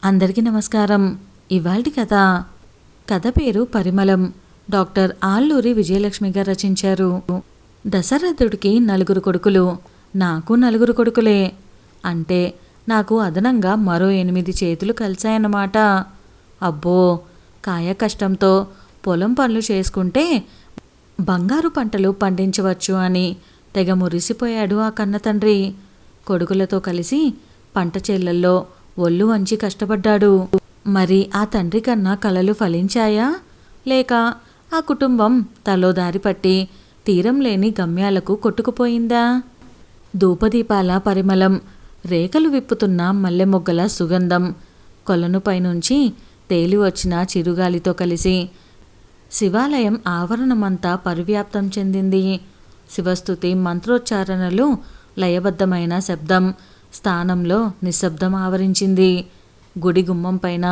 అందరికీ నమస్కారం. ఇవాల్టి కథ పేరు పరిమళం. డాక్టర్ ఆల్లూరి విజయలక్ష్మి గారు రచించారు. దశరథుడికి 9 కొడుకులు. నాకు 9 కొడుకులే. అంటే నాకు అదనంగా మరో 8 చేతులు కలిశాయన్నమాట. అబ్బో, కాయ కష్టంతో పొలం పనులు చేసుకుంటే బంగారు పంటలు పండించవచ్చు అని తెగ మురిసిపోయాడు ఆ కన్నతండ్రి. కొడుకులతో కలిసి పంట చేలల్లో ఒళ్ళు వంచి కష్టపడ్డాడు. మరి ఆ తండ్రి కన్నా కలలు ఫలించాయా, లేక ఆ కుటుంబం తలో దారి పట్టి తీరం లేని గమ్యాలకు కొట్టుకుపోయిందా? ధూపదీపాల పరిమళం, రేఖలు విప్పుతున్న మల్లె మొగ్గల సుగంధం, కొలను పైనుంచి తేలి వచ్చిన చిరుగాలితో కలిసి శివాలయం ఆవరణమంతా పరివ్యాప్తం చెందింది. శివస్తుతి మంత్రోచ్చారణలు, లయబద్ధమైన శబ్దం స్థానంలో నిశ్శబ్దం ఆవరించింది. గుడి గుమ్మం పైన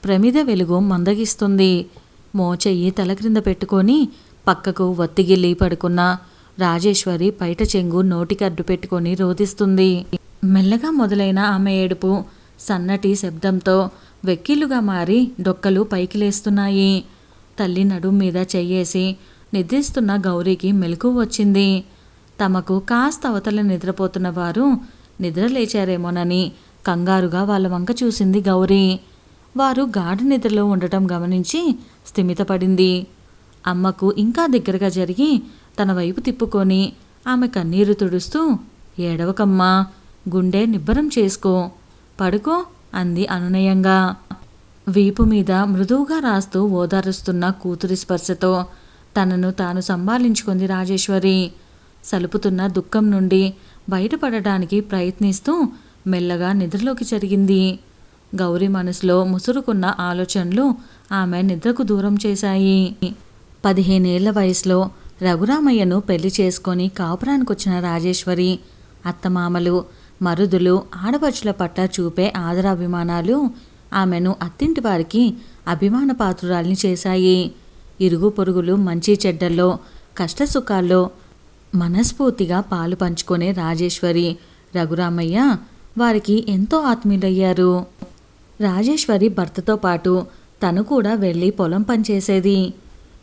ప్రమిద వెలుగు మందగిస్తుంది. మోచెయ్యి తల క్రింద పెట్టుకొని పక్కకు వత్తిగిల్లి పడుకున్న రాజేశ్వరి పైట చెంగు నోటికడ్డు పెట్టుకొని రోదిస్తుంది. మెల్లగా మొదలైన ఆమె ఏడుపు సన్నటి శబ్దంతో వెక్కిలుగా మారి డొక్కలు పైకి లేస్తున్నాయి. తల్లి నడుం మీద చెయ్యేసి నిద్రిస్తున్న గౌరీకి మెలకువ వచ్చింది. తమకు కాస్త అవతల నిద్రపోతున్న వారు నిద్రలేచారేమోనని కంగారుగా వాళ్ళ వంక చూసింది గౌరీ. వారు గాఢ నిద్రలో ఉండటం గమనించి స్థిమితపడింది. అమ్మకు ఇంకా దగ్గరగా జరిగి తన వైపు తిప్పుకొని ఆమె కన్నీరు తుడుస్తూ, ఏడవకమ్మా, గుండె నిబ్బరం చేసుకో, పడుకో అంది అనునయంగా. వీపు మీద మృదువుగా రాస్తూ ఓదారుస్తున్న కూతురి స్పర్శతో తనను తాను సంభాళించుకుంది రాజేశ్వరి. సలుపుతున్న దుఃఖం నుండి బయటపడడానికి ప్రయత్నిస్తూ మెల్లగా నిద్రలోకి జరిగింది. గౌరీ మనసులో ముసురుకున్న ఆలోచనలు ఆమె నిద్రకు దూరం చేశాయి. 15 ఏళ్ల వయసులో రఘురామయ్యను పెళ్లి చేసుకొని కాపురానికొచ్చిన రాజేశ్వరి అత్తమామలు, మరుదులు, ఆడపడుచుల పట్ల చూపే ఆదరాభిమానాలు ఆమెను అత్తింటి వారికి అభిమాన పాత్రురాల్ని చేశాయి. ఇరుగు పొరుగులు మంచి చెడ్డల్లో, కష్టసుఖాల్లో మనస్ఫూర్తిగా పాలు పంచుకునే రాజేశ్వరి, రఘురామయ్య వారికి ఎంతో ఆత్మీయులయ్యారు. రాజేశ్వరి భర్తతో పాటు తను కూడా వెళ్ళి పొలం పనిచేసేది.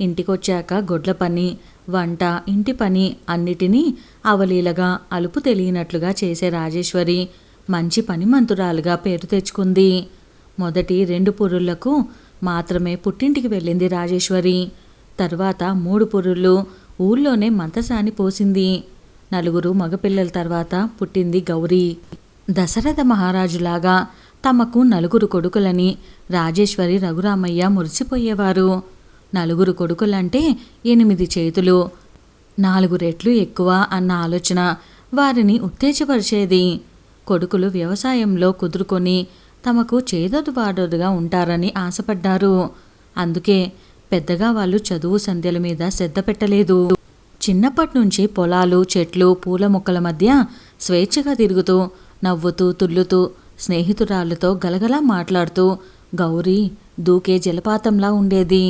ఇంటికొచ్చాక గొడ్ల పని, వంట, ఇంటి పని అన్నిటినీ అవలీలగా అలుపు తెలియనట్లుగా చేసే రాజేశ్వరి మంచి పనిమంతురాలుగా పేరు తెచ్చుకుంది. మొదటి 2 పురుళ్లకు మాత్రమే పుట్టింటికి వెళ్ళింది రాజేశ్వరి. తర్వాత 3 పురుళ్ళు ఊళ్ళోనే మంతసాని పోసింది. 4 మగపిల్లల తర్వాత పుట్టింది గౌరీ. దశరథ మహారాజులాగా తమకు 4 కొడుకులని రాజేశ్వరి, రఘురామయ్య మురిసిపోయేవారు. 4 కొడుకులంటే 8 చేతులు, 4 రెట్లు ఎక్కువ అన్న ఆలోచన వారిని ఉత్తేజపరిచేది. కొడుకులు వ్యవసాయంలో కుదురుకొని తమకు చేదోడువాదోడుగా ఉంటారని ఆశపడ్డారు. అందుకే పెద్దగా వాళ్ళు చదువు సంధ్యల మీద శ్రద్ధ పెట్టలేదు. చిన్నప్పటి నుంచి పొలాలు, చెట్లు, పూల మొక్కల మధ్య స్వేచ్ఛగా తిరుగుతూ, నవ్వుతూ, తుల్లుతూ, స్నేహితురాళ్లతో గలగలా మాట్లాడుతూ గౌరీ దూకే జలపాతంలా ఉండేది.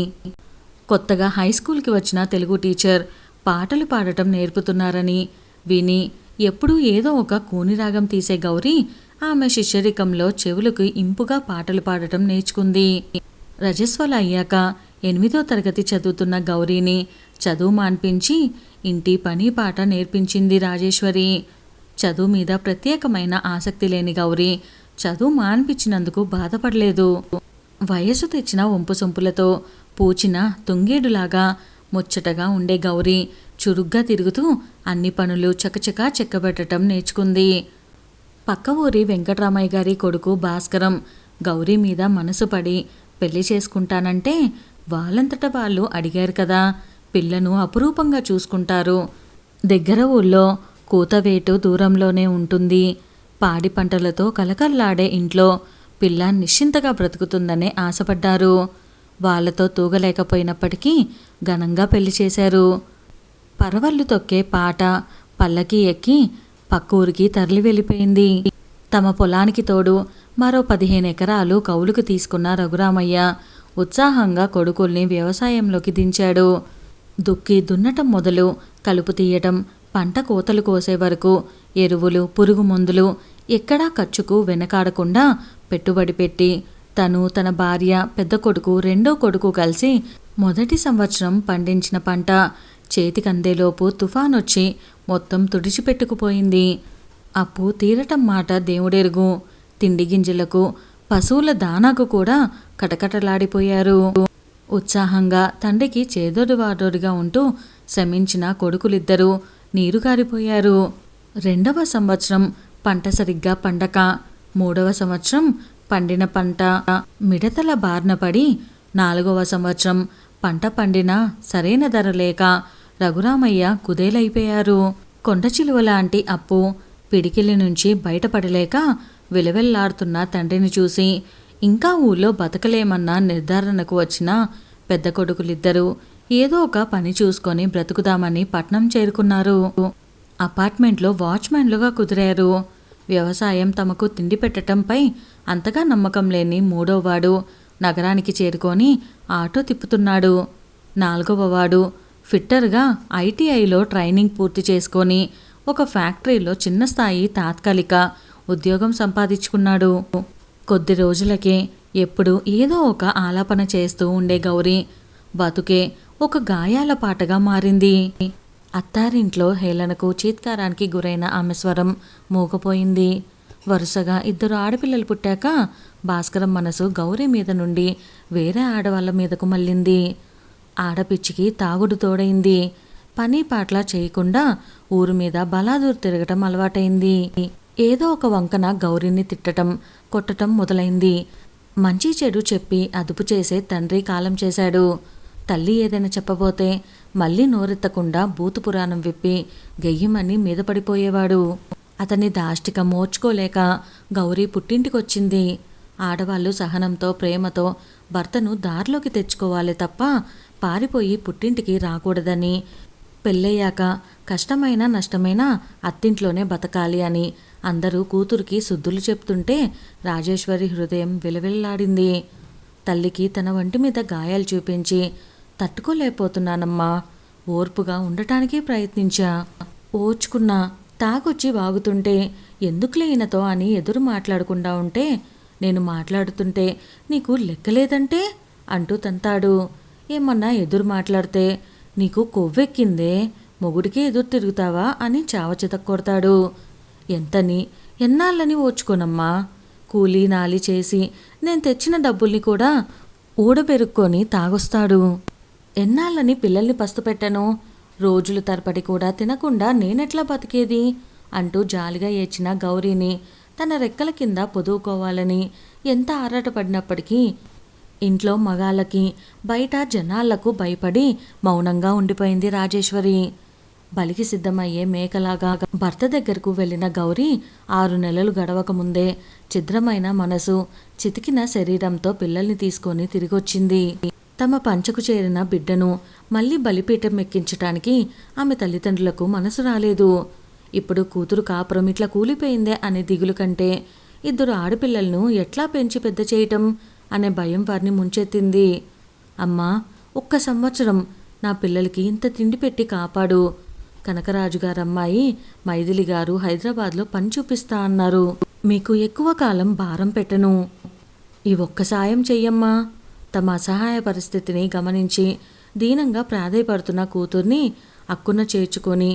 కొత్తగా హైస్కూల్కి వచ్చిన తెలుగు టీచర్ పాటలు పాడటం నేర్పుతున్నారని విని ఎప్పుడూ ఏదో ఒక కూనిరాగం తీసే గౌరీ ఆమె శిష్యరికంలో చెవులకు ఇంపుగా పాటలు పాడటం నేర్చుకుంది. రజస్వల అయ్యాక 8వ తరగతి చదువుతున్న గౌరీని చదువు మాన్పించి ఇంటి పని పాట నేర్పించింది రాజేశ్వరి. చదువు మీద ప్రత్యేకమైన ఆసక్తి లేని గౌరీ చదువు మాన్పించినందుకు బాధపడలేదు. వయసు తెచ్చిన వంపు సొంపులతో పూచిన తుంగేడులాగా ముచ్చటగా ఉండే గౌరీ చురుగ్గా తిరుగుతూ అన్ని పనులు చకచకా చెక్కబెట్టడం నేర్చుకుంది. పక్క ఊరి వెంకటరామయ్య గారి కొడుకు భాస్కరం గౌరీ మీద మనసు పడి పెళ్లి చేసుకుంటానంటే వాళ్ళంతట వాళ్ళు అడిగారు కదా, పిల్లను అపురూపంగా చూసుకుంటారు. దగ్గర ఊళ్ళో కూతవేటు దూరంలోనే ఉంటుంది. పాడి పంటలతో కలకల్లాడే ఇంట్లో పిల్ల నిశ్చింతగా బ్రతుకుతుందనే ఆశపడ్డారు. వాళ్లతో తూగలేకపోయినప్పటికీ ఘనంగా పెళ్లి చేశారు. పరవళ్ళు తొక్కే పాట పల్లకి ఎక్కి పక్క ఊరికి తరలి వెళ్ళిపోయింది. తమ పొలానికి తోడు మరో 15 ఎకరాలు కౌలుకు తీసుకున్న రఘురామయ్య ఉత్సాహంగా కొడుకుల్ని వ్యవసాయంలోకి దించాడు. దుక్కి దున్నటం మొదలు కలుపు తీయటం, పంట కోతలు కోసే వరకు ఎరువులు, పురుగు మందులు ఎక్కడా ఖర్చుకు వెనకాడకుండా పెట్టుబడి పెట్టి తను, తన భార్య, పెద్ద కొడుకు, రెండో కొడుకు కలిసి మొదటి సంవత్సరం పండించిన పంట చేతికందేలోపు తుఫానొచ్చి మొత్తం తుడిచిపెట్టుకుపోయింది. అప్పు తీరటం మాట దేవుడెరుగు. తిండి గింజలకు, పశువుల దానాకు కూడా కటకటలాడిపోయారు. ఉత్సాహంగా తండ్రికి చేదోడువాదోడుగా ఉంటూ శ్రమించిన కొడుకులిద్దరూ నీరుగారిపోయారు. రెండవ సంవత్సరం పంట సరిగ్గా పండక, మూడవ సంవత్సరం పండిన పంట మిడతల బారిన పడి, నాలుగవ సంవత్సరం పంట పండినా సరైన ధర లేక రఘురామయ్య కుదేలైపోయారు. కొండ చిలువ లాంటి అప్పు పిడికిలి నుంచి బయటపడలేక విలవెల్లాడుతున్న తండ్రిని చూసి ఇంకా ఊళ్ళో బతకలేమన్న నిర్ధారణకు వచ్చిన పెద్ద కొడుకులిద్దరూ ఏదో ఒక పని చూసుకొని బ్రతుకుదామని పట్నం చేరుకున్నారు. అపార్ట్మెంట్లో వాచ్మెన్లుగా కుదిరారు. వ్యవసాయం తమకు తిండి పెట్టడంపై అంతగా నమ్మకం లేని మూడోవాడు నగరానికి చేరుకొని ఆటో తిప్పుతున్నాడు. నాలుగవవాడు ఫిట్టర్గా ఐటీఐలో ట్రైనింగ్ పూర్తి చేసుకొని ఒక ఫ్యాక్టరీలో చిన్న స్థాయి తాత్కాలిక ఉద్యోగం సంపాదించుకున్నాడు. కొద్ది రోజులకే ఎప్పుడు ఏదో ఒక ఆలాపన చేస్తూ ఉండే గౌరీ బతుకే ఒక గాయాల పాటగా మారింది. అత్తారింట్లో హేళనకు, చీత్కారానికి గురైన ఆమె స్వరం మూగపోయింది. వరుసగా ఇద్దరు ఆడపిల్లలు పుట్టాక భాస్కరం మనసు గౌరీ మీద నుండి వేరే ఆడవాళ్ళ మీదకు మళ్ళింది. ఆడపిచ్చికి తాగుడు తోడైంది. పని పాట్ల చేయకుండా ఊరు మీద బలాదూరు తిరగటం అలవాటైంది. ఏదో ఒక వంకన గౌరీని తిట్టటం, కొట్టటం మొదలైంది. మంచి చెడు చెప్పి అదుపు చేసే తండ్రి కాలం చేశాడు. తల్లి ఏదైనా చెప్పబోతే మళ్ళీ నోరెత్తకుండా భూతు పురాణం విప్పి గెయ్యమని మీద పడిపోయేవాడు. అతని దాష్టిక మోర్చుకోలేక గౌరీ పుట్టింటికొచ్చింది. ఆడవాళ్ళు సహనంతో, ప్రేమతో భర్తను దారిలోకి తెచ్చుకోవాలి తప్ప పారిపోయి పుట్టింటికి రాకూడదని, పెళ్ళయ్యాక కష్టమైన నష్టమైన అత్తింట్లోనే బతకాలి అని అందరూ కూతురికి శుద్ధులు చెప్తుంటే రాజేశ్వరి హృదయం విలవిల్లాడింది. తల్లికి తన వంటి మీద గాయాలు చూపించి తట్టుకోలేకపోతున్నానమ్మా, ఓర్పుగా ఉండటానికి ప్రయత్నించా, ఓర్చుకున్నా. తాగొచ్చి వాగుతుంటే ఎందుకులే ఈయనతో అని ఎదురు మాట్లాడకుండా ఉంటే, నేను మాట్లాడుతుంటే నీకు లెక్కలేదంటే అంటూ తంతాడు. ఏమన్నా ఎదురు మాట్లాడితే నీకు కొవ్వెక్కిందే, మొగుడికి ఎదురు తిరుగుతావా అని చావచిత కొడతాడు. ఎంతని ఎన్నాళ్ళని ఓర్చుకోనమ్మా, కూలీ నాలి చేసి నేను తెచ్చిన డబ్బుల్ని కూడా ఊడబెరుక్కొని తాగొస్తాడు. ఎన్నాళ్ళని పిల్లల్ని పస్తుపెట్టను, రోజులు తరపడి కూడా తినకుండా నేనెట్లా బతికేది అంటూ జాలిగా ఏడ్చిన గౌరీని తన రెక్కల కింద పొదువుకోవాలని ఎంత ఆరాటపడినప్పటికీ ఇంట్లో మగాళ్ళకి, బయట జనాలకు భయపడి మౌనంగా ఉండిపోయింది రాజేశ్వరి. బలికి సిద్ధమయ్యే మేకలాగా భర్త దగ్గరకు వెళ్ళిన గౌరీ 6 నెలలు గడవక ముందే ఛిద్రమైన మనసు, చితికిన శరీరంతో పిల్లల్ని తీసుకొని తిరిగొచ్చింది. తమ పంచకు చేరిన బిడ్డను మళ్ళీ బలిపీఠం ఎక్కించటానికి ఆమె తల్లిదండ్రులకు మనసు రాలేదు. ఇప్పుడు కూతురు కాపురం ఇట్లా కూలిపోయిందే అనే దిగులు కంటే 2 ఆడపిల్లలను ఎట్లా పెంచి పెద్ద చేయటం అనే భయం వారిని ముంచెత్తింది. అమ్మా, ఒక్క సంవత్సరం నా పిల్లలకి ఇంత తిండి పెట్టి కాపాడు. కనకరాజు గారమ్మాయి మైథిలి గారు హైదరాబాద్లో పని చూపిస్తా అన్నారు. మీకు ఎక్కువ కాలం భారం పెట్టను. ఈ ఒక్క సాయం చెయ్యమ్మా. తమ అసహాయ పరిస్థితిని గమనించి దీనంగా ప్రాధేయపడుతున్న కూతుర్ని అక్కున చేర్చుకొని,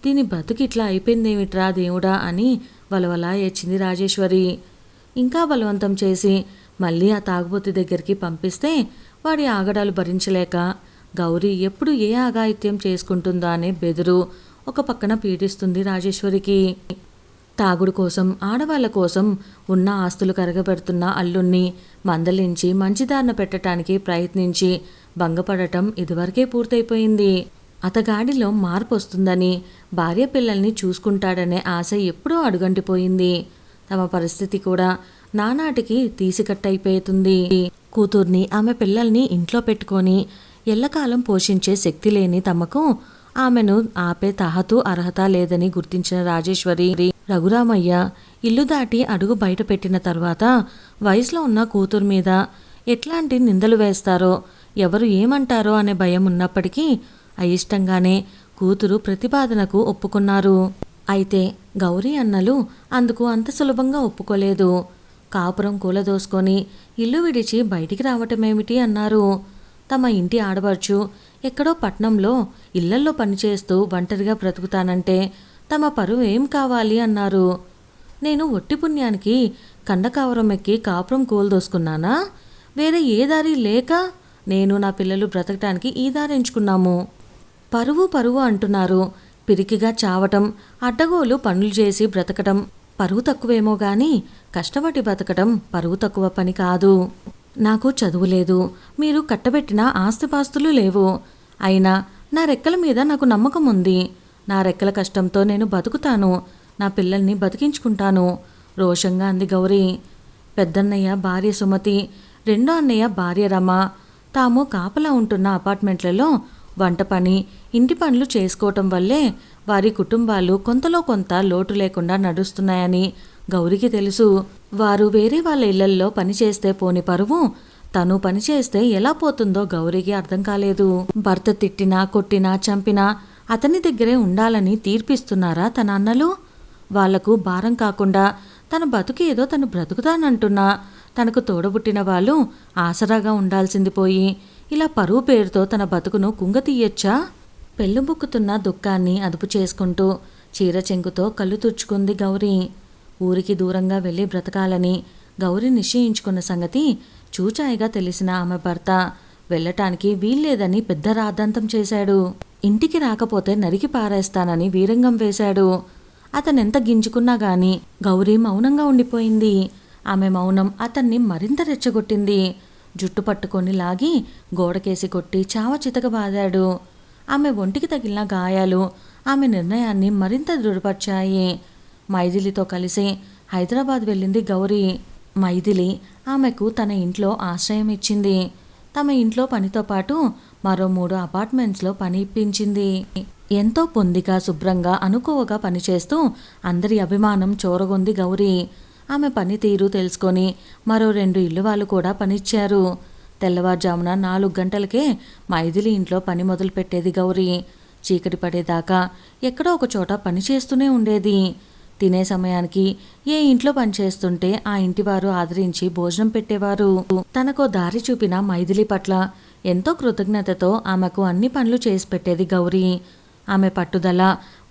దీని బతుకిట్లా అయిపోయిందేమిట్రా దేవుడా అని వలవలా ఏడ్చింది రాజేశ్వరి. ఇంకా బలవంతం చేసి మళ్ళీ ఆ తాగుబోతు దగ్గరికి పంపిస్తే వాడి ఆగడాలు భరించలేక గౌరీ ఎప్పుడు ఏ ఆగాయిత్యం చేసుకుంటుందా అనే బెదురు ఒక పక్కన పీడిస్తుంది రాజేశ్వరికి. తాగుడు కోసం, ఆడవాళ్ల కోసం ఉన్న ఆస్తులు కరగబెడుతున్న అల్లుణ్ణి మందలించి మంచిదారిన పెట్టడానికి ప్రయత్నించి భంగపడటం ఇదివరకే పూర్తయిపోయింది. అతగాడిలో మార్పు వస్తుందని, భార్య పిల్లల్ని చూసుకుంటాడనే ఆశ ఎప్పుడూ అడుగంటిపోయింది. తమ పరిస్థితి కూడా నానాటికి తీసికట్టయిపోతుంది. కూతుర్ని, ఆమె పిల్లల్ని ఇంట్లో పెట్టుకొని ఎల్లకాలం పోషించే శక్తి లేని తమకు ఆమెను ఆపే తహతు అర్హత లేదని గుర్తించిన రాజేశ్వరి, రఘురామయ్య ఇల్లు దాటి అడుగు బయట పెట్టిన తర్వాత వయసులో ఉన్న కూతురు మీద ఎట్లాంటి నిందలు వేస్తారో, ఎవరు ఏమంటారో అనే భయం ఉన్నప్పటికీ అయిష్టంగానే కూతురు ప్రతిపాదనకు ఒప్పుకున్నారు. అయితే గౌరీ అన్నలు అందుకు అంత సులభంగా ఒప్పుకోలేదు. కాపురం కూలదోసుకొని ఇల్లు విడిచి బయటికి రావటమేమిటి అన్నారు. తమ ఇంటి ఆడపడుచు ఎక్కడో పట్నంలో ఇళ్లల్లో పనిచేస్తూ ఒంటరిగా బ్రతుకుతానంటే తమ పరువు ఏం కావాలి అన్నారు. నేను ఒట్టి పుణ్యానికి కండకావరం ఎక్కి కాపురం కూలదోసుకున్నానా? వేరే ఏ దారి లేక నేను నా పిల్లలు బ్రతకటానికి ఈ దారి ఎంచుకున్నాము. పరువు పరువు అంటున్నారు. పిరికిగా చావటం, అడ్డగోలు పనులు చేసి బ్రతకటం పరువు తక్కువేమో గాని కష్టపడి బ్రతకటం పరువు తక్కువ పని కాదు. నాకు చదువు లేదు, మీరు కట్టబెట్టిన ఆస్తిపాస్తులు లేవు. అయినా నా రెక్కల మీద నాకు నమ్మకం ఉంది. నా రెక్కల కష్టంతో నేను బతుకుతాను, నా పిల్లల్ని బతికించుకుంటాను రోషంగా అంది గౌరీ. పెద్దన్నయ్య భార్య సుమతి, రెండో అన్నయ్య భార్య రమ తాము కాపలా ఉంటున్న అపార్ట్మెంట్లలో వంట పని, ఇంటి పనులు చేసుకోవటం వల్లే వారి కుటుంబాలు కొంతలో కొంత లోటు లేకుండా నడుస్తున్నాయని గౌరికి తెలుసు. వారు వేరే వాళ్ళ ఇళ్లల్లో పనిచేస్తే పోని పరువు, తను పనిచేస్తే ఎలా పోతుందో గౌరికి అర్థం కాలేదు. భర్త తిట్టినా కొట్టినా చంపినా అతని దగ్గరే ఉండాలని తీర్పిస్తున్నారా తన అన్నలు? వాళ్లకు భారం కాకుండా తన బతుకు ఏదో తను బ్రతుకుతానంటున్నా తనకు తోడబుట్టిన వాళ్ళు ఆసరాగా ఉండాల్సింది పోయి ఇలా పరువు పేరుతో తన బతుకును కుంగతీయొచ్చా? పెళ్ళుబుక్కుతున్న దుఃఖాన్ని అదుపు చేసుకుంటూ చీర చెంగుతో కళ్ళు తుడుచుకుంది గౌరీ. ఊరికి దూరంగా వెళ్ళి బ్రతకాలని గౌరీ నిశ్చయించుకున్న సంగతి చూచాయిగా తెలిసిన ఆమె భర్త వెళ్ళటానికి వీల్లేదని పెద్ద రాద్ధాంతం చేశాడు. ఇంటికి రాకపోతే నరికి పారేస్తానని వీరంగం వేశాడు. అతనెంత గింజుకున్నా గాని గౌరీ మౌనంగా ఉండిపోయింది. ఆమె మౌనం అతన్ని మరింత రెచ్చగొట్టింది. జుట్టు పట్టుకొని లాగి గోడకేసి కొట్టి చావ చితకబాదాడు. ఆమె ఒంటికి తగిలిన గాయాలు ఆమె నిర్ణయాన్ని మరింత దృఢపరిచాయి. మైథిలితో కలిసి హైదరాబాద్ వెళ్ళింది గౌరీ. మైథిలి ఆమెకు తన ఇంట్లో ఆశ్రయం ఇచ్చింది. తమ ఇంట్లో పనితో పాటు మరో 3 అపార్ట్మెంట్స్లో పని ఇప్పించింది. ఎంతో పొందిగా శుభ్రంగా అనుకోవగా పనిచేస్తూ అందరి అభిమానం చూరగొంది గౌరీ. ఆమె పనితీరు తెలుసుకొని మరో 2 ఇల్లు వాళ్ళు కూడా పనిచ్చారు. తెల్లవారుజామున 4 గంటలకే మైథిలి ఇంట్లో పని మొదలు పెట్టేది గౌరీ. చీకటి పడేదాకా ఎక్కడో ఒక చోట పని చేస్తూనే ఉండేది. తినే సమయానికి ఏ ఇంట్లో పనిచేస్తుంటే ఆ ఇంటివారు ఆదరించి భోజనం పెట్టేవారు. తనకో దారి చూపిన మైథిలి పట్ల ఎంతో కృతజ్ఞతతో ఆమెకు అన్ని పనులు చేసి పెట్టేది గౌరీ. ఆమె పట్టుదల,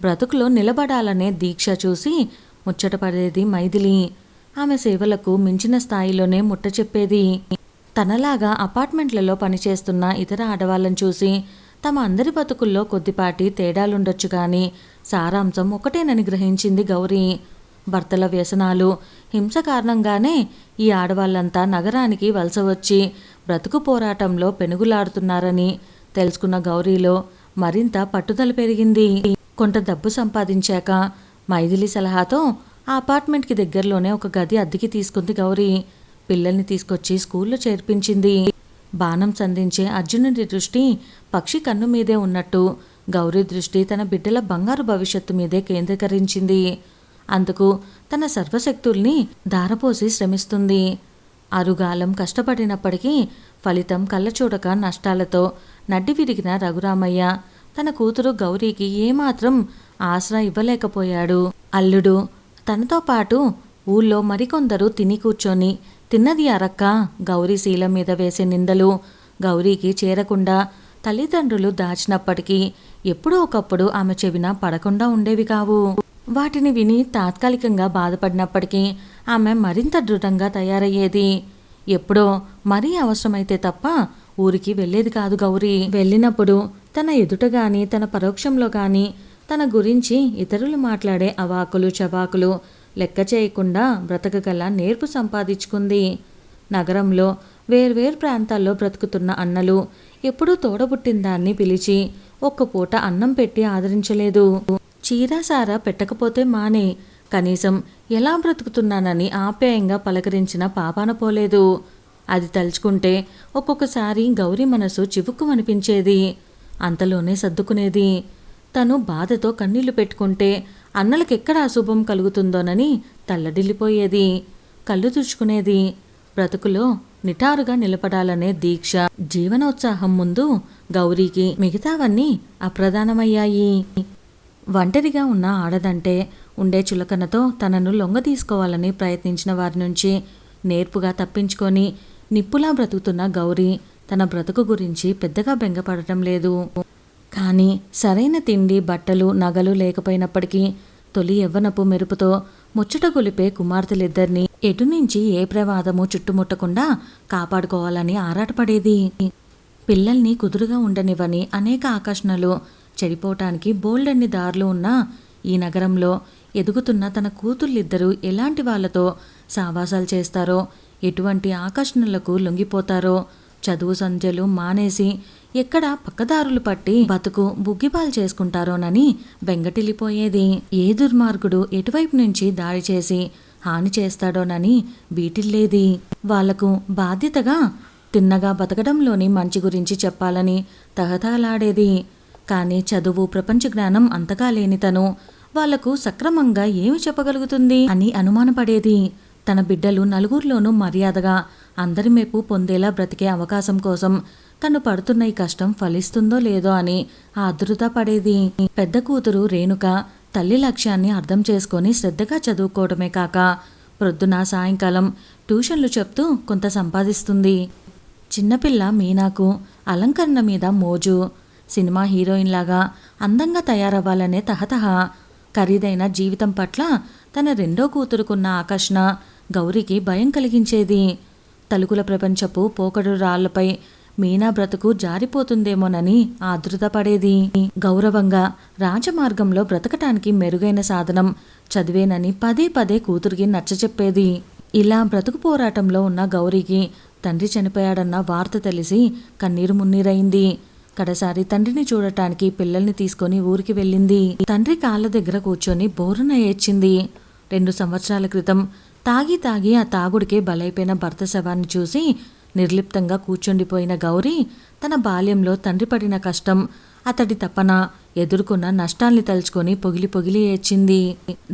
బ్రతుకులో నిలబడాలనే దీక్ష చూసి ముచ్చటపడేది మైథిలి. ఆమె సేవలకు మించిన స్థాయిలోనే ముట్ట చెప్పేది. తనలాగా అపార్ట్మెంట్లలో పనిచేస్తున్న ఇతర ఆడవాళ్ళని చూసి తమ అందరి బతుకుల్లో కొద్దిపాటి తేడాలుండొచ్చు కానీ సారాంశం ఒకటేనని గ్రహించింది గౌరీ. భర్తల వ్యసనాలు, హింస కారణంగానే ఈ ఆడవాళ్ళంతా నగరానికి వలస వచ్చి బ్రతుకు పోరాటంలో పెనుగులాడుతున్నారని తెలుసుకున్న గౌరీలో మరింత పట్టుదల పెరిగింది. కొంత డబ్బు సంపాదించాక మైథిలి సలహాతో ఆ అపార్ట్మెంట్కి దగ్గరలోనే ఒక గది అద్దెకి తీసుకుంది గౌరీ. పిల్లల్ని తీసుకొచ్చి స్కూల్లో చేర్పించింది. బాణం సంధించే అర్జునుడి దృష్టి పక్షి కన్ను మీదే ఉన్నట్టు గౌరీ దృష్టి తన బిడ్డల బంగారు భవిష్యత్తు మీదే కేంద్రీకరించింది. అందుకు తన సర్వశక్తుల్ని ధారపోసి శ్రమిస్తుంది. అరుగాలం కష్టపడినప్పటికీ ఫలితం కళ్ళచూడక నష్టాలతో నడ్డి విరిగిన రఘురామయ్య తన కూతురు గౌరీకి ఏమాత్రం ఆసరా ఇవ్వలేకపోయాడు. అల్లుడు తనతో పాటు ఊళ్ళో మరికొందరు తిని కూర్చొని తిన్నది అరక్క గౌరీ శీలం మీద వేసే నిందలు గౌరీకి చేరకుండా తల్లిదండ్రులు దాచినప్పటికీ ఎప్పుడో ఒకప్పుడు ఆమె చెవిన పడకుండా ఉండేవి కావు. వాటిని విని తాత్కాలికంగా బాధపడినప్పటికీ ఆమె మరింత దృఢంగా తయారయ్యేది. ఎప్పుడో మరీ అవసరమైతే తప్ప ఊరికి వెళ్ళేది కాదు గౌరీ. వెళ్ళినప్పుడు తన ఎదుట గాని తన పరోక్షంలో గాని తన గురించి ఇతరులు మాట్లాడే అవాకులు చవాకులు లెక్క చేయకుండా బ్రతకగల నేర్పు సంపాదించుకుంది. నగరంలో వేర్వేరు ప్రాంతాల్లో బ్రతుకుతున్న అన్నలు ఎప్పుడూ తోడబుట్టిన దాన్ని పిలిచి ఒక్క పూట అన్నం పెట్టి ఆదరించలేదు. చీరాసారా పెట్టకపోతే మానే కనీసం ఎలా బ్రతుకుతున్నానని ఆప్యాయంగా పలకరించిన పాపాన పోలేదు. అది తలుచుకుంటే ఒక్కొక్కసారి గౌరీ మనసు చివుక్కుమనిపించేది. అంతలోనే సర్దుకునేది. తను బాధతో కన్నీళ్లు పెట్టుకుంటే అన్నలకెక్కడ అశుభం కలుగుతుందోనని తల్లడిల్లిపోయేది. కళ్ళు తుడుచుకునేది. బ్రతుకులో నిటారుగా నిలబడాలనే దీక్ష, జీవనోత్సాహం ముందు గౌరీకి మిగతావన్నీ అప్రధానమయ్యాయి. ఒంటరిగా ఉన్న ఆడదంటే ఉండే చులకనతో తనను లొంగ తీసుకోవాలని ప్రయత్నించిన వారి నుంచి నేర్పుగా తప్పించుకొని నిప్పులా బ్రతుకుతున్న గౌరీ తన బ్రతుకు గురించి పెద్దగా బెంగపడటం లేదు. కానీ సరైన తిండి, బట్టలు, నగలు లేకపోయినప్పటికీ తొలి యవ్వనపు మెరుపుతో ముచ్చట గొలిపే కుమార్తెలిద్దరినీ ఎటునుంచి ఏ ప్రమాదము చుట్టుముట్టకుండా కాపాడుకోవాలని ఆరాటపడేది. పిల్లల్ని కుదురుగా ఉండనివ్వని అనేక ఆకర్షణలు చెడిపోవటానికి బోల్డన్ని దారులు ఉన్న ఈ నగరంలో ఎదుగుతున్న తన కూతుళ్ళిద్దరూ ఎలాంటి వాళ్లతో సావాసాలు చేస్తారో, ఎటువంటి ఆకర్షణలకు లొంగిపోతారో, చదువు సంధ్యలు మానేసి ఎక్కడ పక్కదారులు పట్టి బతుకు బుగ్గిపాలు చేసుకుంటారోనని బెంగటిల్లిపోయేది. ఏ దుర్మార్గుడు ఎటువైపు నుంచి దాడి చేసి హాని చేస్తాడోనని బీటిల్లేది. వాళ్లకు బాధ్యతగా తిన్నగా బతకడంలోని మంచి గురించి చెప్పాలని తహతహలాడేది. కానీ చదువు, ప్రపంచ జ్ఞానం అంతగా లేని తను వాళ్లకు సక్రమంగా ఏమి చెప్పగలుగుతుంది అని అనుమానపడేది. తన బిడ్డలు నలుగురిలోనూ మర్యాదగా అందరి మెప్పు పొందేలా బ్రతికే అవకాశం కోసం తను పడుతున్న ఈ కష్టం ఫలిస్తుందో లేదో అని ఆదుర్దా పడేది. పెద్ద కూతురు రేణుక తల్లి లక్ష్యాన్ని అర్థం చేసుకొని శ్రద్ధగా చదువుకోవడమే కాక ప్రొద్దున సాయంకాలం ట్యూషన్లు చెప్తూ కొంత సంపాదిస్తుంది. చిన్నపిల్ల మీనాకు అలంకరణ మీద మోజు. సినిమా హీరోయిన్ లాగా అందంగా తయారవ్వాలనే తహతహ. ఖరీదైన జీవితం పట్ల తన రెండో కూతురుకున్న ఆకర్షణ గౌరికి భయం కలిగించేది. తలుకుల ప్రపంచపు పోకడు రాళ్లపై మీనా బ్రతుకు జారిపోతుందేమోనని ఆదుర్దా పడేది. గౌరవంగా రాజమార్గంలో బ్రతకటానికి మెరుగైన సాధనం చదివేనని పదే పదే కూతురికి నచ్చచెప్పేది. ఇలా బ్రతుకు పోరాటంలో ఉన్న గౌరికి తండ్రి చనిపోయాడన్న వార్త తెలిసి కన్నీరు మున్నీరైంది. కడసారి తండ్రిని చూడటానికి పిల్లల్ని తీసుకొని ఊరికి వెళ్ళింది. తండ్రి కాళ్ళ దగ్గర కూర్చొని బోరున ఏడ్చింది. 2 సంవత్సరాల క్రితం తాగి తాగి ఆ తాగుడికే బలైపోయిన భర్త శవాన్ని చూసి నిర్లిప్తంగా కూర్చుండిపోయిన గౌరీ తన బాల్యంలో తండ్రి పడిన కష్టం, అతడి తపన, ఎదుర్కొన్న నష్టాల్ని తలుచుకొని పొగిలి పొగిలి ఏడ్చింది.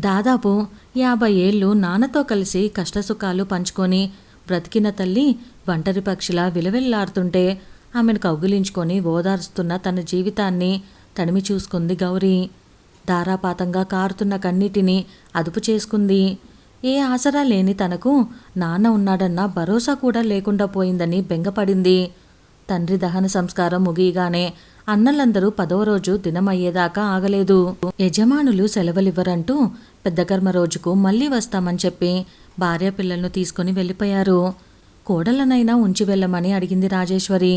దాదాపు 50 ఏళ్ళు నాన్నతో కలిసి కష్టసుఖాలు పంచుకొని బ్రతికిన తల్లి ఒంటరి పక్షిలా విలవిల్లాడుతుంటే ఆమెను కౌగిలించుకొని ఓదార్స్తున్న తన జీవితాన్ని తడిమి చూసుకుంది గౌరీ. ధారాపాతంగా కారుతున్న కన్నీటిని అదుపు చేసుకుంది. ఏ ఆసరా లేని తనకు నాన్న ఉన్నాడన్న భరోసా కూడా లేకుండా పోయిందని బెంగపడింది. తండ్రి దహన సంస్కారం ముగియగానే అన్నలందరూ 10వ రోజు దినమయ్యేదాకా ఆగలేదు. యజమానులు సెలవులివ్వరంటూ పెద్ద కర్మ రోజుకు మళ్ళీ వస్తామని చెప్పి భార్య పిల్లలను తీసుకుని వెళ్ళిపోయారు. కోడలనైనా ఉంచి వెళ్ళమని అడిగింది రాజేశ్వరి.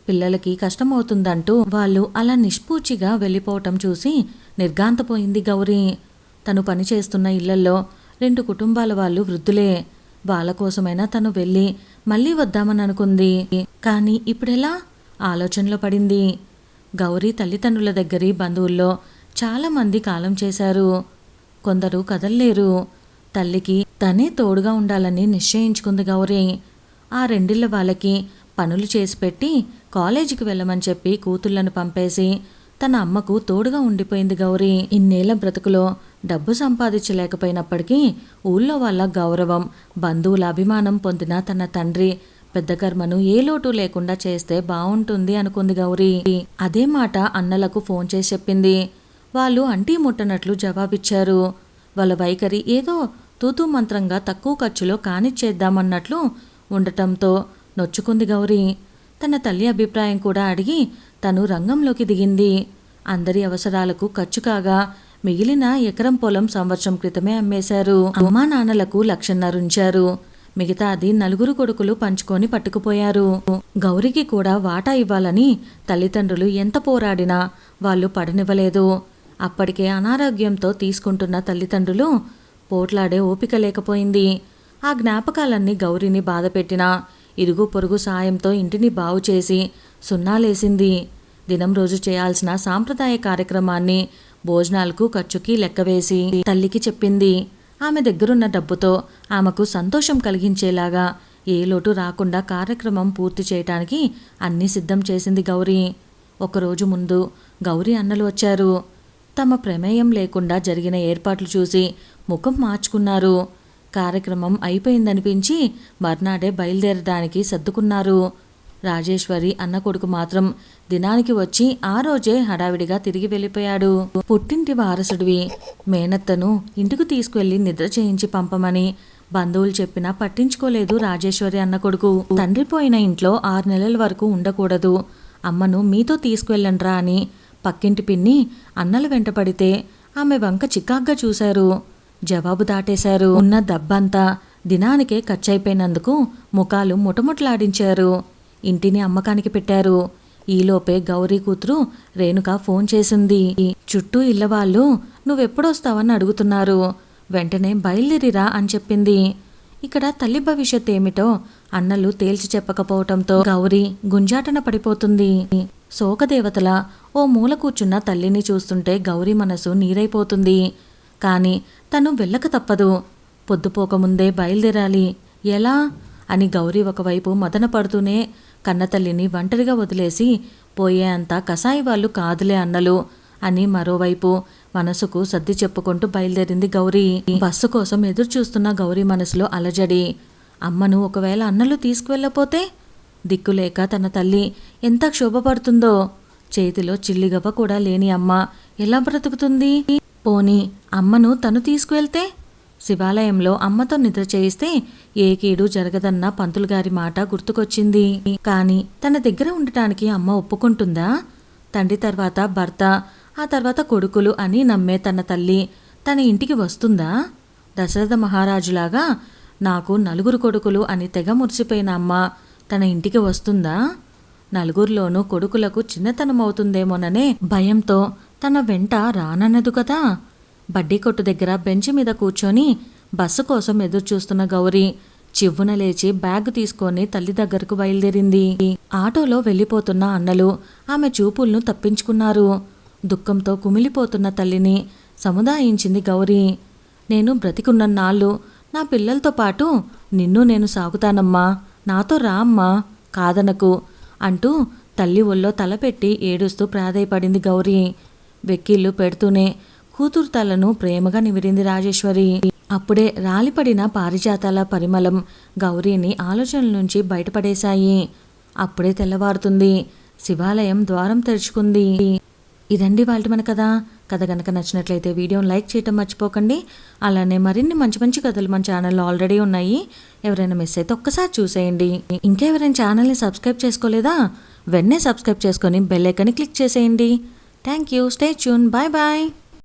పిల్లలకి కష్టమవుతుందంటూ వాళ్ళు అలా నిష్పూచిగా వెళ్ళిపోవటం చూసి నిర్ఘాంతపోయింది గౌరీ. తను పనిచేస్తున్న ఇళ్లల్లో 2 కుటుంబాల వాళ్ళు వృద్ధులే. వాళ్ళ కోసమైనా తను వెళ్ళి మళ్ళీ వద్దామని అనుకుంది. కానీ ఇప్పుడెలా ఆలోచనలో పడింది. గౌరీ తల్లిదండ్రుల దగ్గరి బంధువుల్లో చాలామంది కాలం చేశారు. కొందరు కదల్లేరు. తల్లికి తనే తోడుగా ఉండాలని నిశ్చయించుకుంది గౌరీ. ఆ 2 ఇళ్ల వాళ్ళకి పనులు చేసి పెట్టి కాలేజీకి వెళ్ళమని చెప్పి కూతుళ్లను పంపేసి తన అమ్మకు తోడుగా ఉండిపోయింది గౌరీ. ఇన్నేళ్ల బ్రతుకులో డబ్బు సంపాదించలేకపోయినప్పటికీ ఊళ్ళో వాళ్ళ గౌరవం, బంధువుల అభిమానం పొందిన తన తండ్రి పెద్ద కర్మను ఏ లోటు లేకుండా చేస్తే బావుంటుంది అనుకుంది గౌరీ. అదే మాట అన్నలకు ఫోన్ చేసి చెప్పింది. వాళ్ళు అంటీ ముట్టనట్లు జవాబిచ్చారు. వాళ్ళ వైఖరి ఏదో తూతూ మంత్రంగా తక్కువ ఖర్చులో కానిచ్చేద్దామన్నట్లు ఉండటంతో నొచ్చుకుంది గౌరీ. తన తల్లి అభిప్రాయం కూడా అడిగి తను రంగంలోకి దిగింది. అందరి అవసరాలకు ఖర్చు కాగా మిగిలిన ఎకరం పొలం సంవత్సరం క్రితమే అమ్మేశారు. అమ్మా నాన్నలకు 1,50,000 ఉంచారు. మిగతాది 4 కొడుకులు పంచుకొని పట్టుకుపోయారు. గౌరికి కూడా వాటా ఇవ్వాలని తల్లిదండ్రులు ఎంత పోరాడినా వాళ్ళు పడనివ్వలేదు. అప్పటికే అనారోగ్యంతో తీసుకుంటున్న తల్లిదండ్రులు పోట్లాడే ఓపిక లేకపోయింది. ఆ జ్ఞాపకాలన్నీ గౌరీని బాధపెట్టినా ఇరుగు పొరుగు సాయంతో ఇంటిని బాగు చేసి సున్నాలేసింది. దినం రోజు చేయాల్సిన సాంప్రదాయ కార్యక్రమాన్ని భోజనాలకు ఖర్చుకి లెక్కవేసి తల్లికి చెప్పింది. ఆమె దగ్గరున్న డబ్బుతో ఆమెకు సంతోషం కలిగించేలాగా ఏ లోటు రాకుండా కార్యక్రమం పూర్తి చేయటానికి అన్నీ సిద్ధం చేసింది గౌరీ. ఒకరోజు ముందు గౌరీ అన్నలు వచ్చారు. తమ ప్రమేయం లేకుండా జరిగిన ఏర్పాట్లు చూసి ముఖం మార్చుకున్నారు. కార్యక్రమం అయిపోయిందనిపించి మర్నాడే బయలుదేరడానికి సర్దుకున్నారు. రాజేశ్వరి అన్న కొడుకు మాత్రం దినానికి వచ్చి ఆ రోజే హడావిడిగా తిరిగి వెళ్ళిపోయాడు. పుట్టింటి వారసుడివి, మేనత్తను ఇంటికి తీసుకువెళ్ళి నిద్ర చేయించి పంపమని బంధువులు చెప్పినా పట్టించుకోలేదు రాజేశ్వరి అన్న కొడుకు. తండ్రి పోయిన ఇంట్లో 6 నెలల వరకు ఉండకూడదు, అమ్మను మీతో తీసుకువెళ్ళండ్రా అని పక్కింటి పిన్ని అన్నలు వెంటపడితే ఆమె వంక చికాగ్గా చూశారు. జవాబు దాటేశారు. ఉన్న దబ్బంతా దినానికే ఖర్చయిపోయినందుకు ముఖాలు ముటముట్లాడించారు. ఇంటిని అమ్మకానికి పెట్టారు. ఈలోపే గౌరీ కూతురు రేణుక ఫోన్ చేసింది. చుట్టూ ఇళ్ళవాళ్ళు నువ్వెప్పుడొస్తావని అడుగుతున్నారు, వెంటనే బయలుదేరిరా అని చెప్పింది. ఇక్కడ తల్లి భవిష్యత్ ఏమిటో అన్నలు తేల్చి చెప్పకపోవటంతో గౌరీ గుంజాటన పడిపోతుంది. శోకదేవతల ఓ మూల కూర్చున్న తల్లిని చూస్తుంటే గౌరీ మనసు నీరైపోతుంది. కాని తను వెళ్ళక తప్పదు. పొద్దుపోకముందే బయలుదేరాలి. ఎలా అని గౌరీ ఒకవైపు మదన పడుతూనే కన్నతల్లిని ఒంటరిగా వదిలేసి పోయే అంత కసాయి వాళ్ళు కాదులే అన్నలు అని మరోవైపు మనసుకు సర్ది చెప్పుకుంటూ బయలుదేరింది గౌరీ. బస్సు కోసం ఎదురు చూస్తున్న గౌరీ మనసులో అలజడి. అమ్మను ఒకవేళ అన్నలు తీసుకువెళ్ళపోతే? దిక్కులేక తన తల్లి ఎంత క్షోభపడుతుందో. చేతిలో చిల్లిగవ్వ కూడా లేని అమ్మ ఎలా బ్రతుకుతుంది? పోనీ అమ్మను తను తీసుకువెళ్తే? శివాలయంలో అమ్మతో నిద్ర చేయిస్తే ఏ కీడు జరగదన్న పంతులుగారి మాట గుర్తుకొచ్చింది. కాని తన దగ్గర ఉండటానికి అమ్మ ఒప్పుకుంటుందా? తండ్రి తర్వాత భర్త, ఆ తర్వాత కొడుకులు అని నమ్మే తన తల్లి తన ఇంటికి వస్తుందా? దశరథ మహారాజులాగా నాకు 4 కొడుకులు అని తెగ మురిసిపోయిన అమ్మ తన ఇంటికి వస్తుందా? 4 కొడుకులకు చిన్నతనమవుతుందేమోననే భయంతో తన వెంట రానన్నదు కదా. బడ్డీ కొట్టు దగ్గర బెంచ్ మీద కూర్చొని బస్సు కోసం ఎదురుచూస్తున్న గౌరీ చివ్వున లేచి బ్యాగ్ తీసుకొని తల్లి దగ్గరకు బయలుదేరింది. ఆటోలో వెళ్ళిపోతున్న అన్నలు ఆమె చూపులను తప్పించుకున్నారు. దుఃఖంతో కుమిలిపోతున్న తల్లిని సముదాయించింది గౌరీ. నేను బ్రతికున్నన్నాళ్ళు నా పిల్లలతో పాటు నిన్ను నేను సాగుతానమ్మా, నాతో రా అమ్మా, కాదనకు అంటూ తల్లి ఒళ్ళో తలపెట్టి ఏడుస్తూ ప్రాధేయపడింది గౌరీ. వెక్కిళ్ళు పెడుతూనే కూతురు తలను ప్రేమగా నిమిరింది రాజేశ్వరి. అప్పుడే రాలిపడిన పారిజాతాల పరిమళం గౌరీని ఆలోచనల నుంచి బయటపడేశాయి. అప్పుడే తెల్లవారుతుంది. శివాలయం ద్వారం తెరుచుకుంది. ఇదండి వాళ్ళ మన కథ గనక నచ్చినట్లయితే వీడియోని లైక్ చేయటం మర్చిపోకండి. అలానే మరిన్ని మంచి మంచి కథలు మన ఛానల్లో ఆల్రెడీ ఉన్నాయి. ఎవరైనా మిస్ అయితే ఒక్కసారి చూసేయండి. ఇంకా ఎవరైనా ఛానల్ని సబ్స్క్రైబ్ చేసుకోలేదా? వెంటనే సబ్స్క్రైబ్ చేసుకొని బెల్ ఐకాన్ని క్లిక్ చేసేయండి. Thank you. Stay tune. Bye bye.